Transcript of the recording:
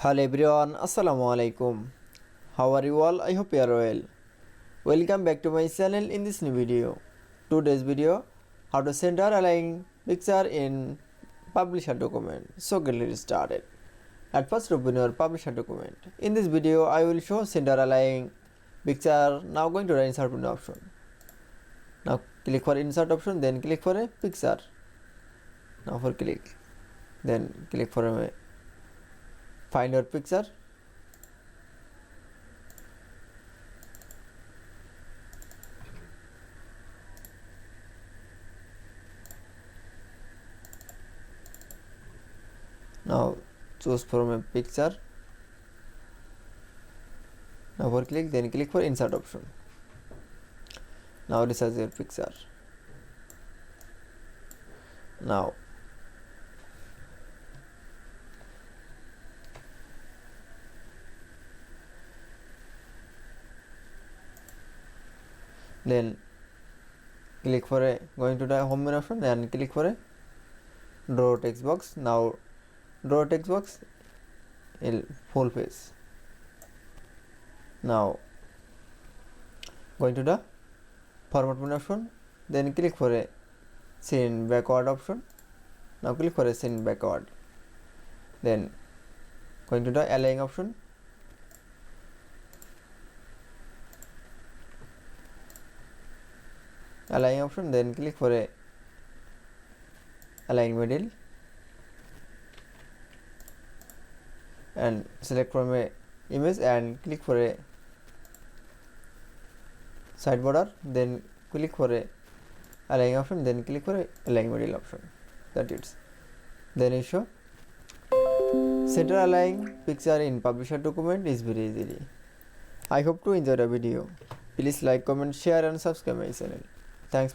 Hello everyone, Assalamu alaikum. How are you all? I hope you are well. Welcome back to my channel in this new video. Today's video, how to center align picture in publisher document. So get it started. At first open your publisher document. In this video, I will show center align picture. Now going to the insert window option. Now click for insert option, then click for a picture. Now for click, then click for a find your picture. Now choose from a picture. Now for click, then click for insert option. Now resize your picture. Now then click for a going to the home menu option and click for a draw text box. Now draw text box full page. Now going to the format menu option, then click for a send backward option. Now click for a send backward, then going to the align option. Align option, then click for a align middle and select from a image and click for a side border, then click for a align option, then click for a align middle option. That is, then you show center align picture in publisher document is very easily. I hope to enjoy the video. Please like, comment, share and subscribe my channel. Thanks.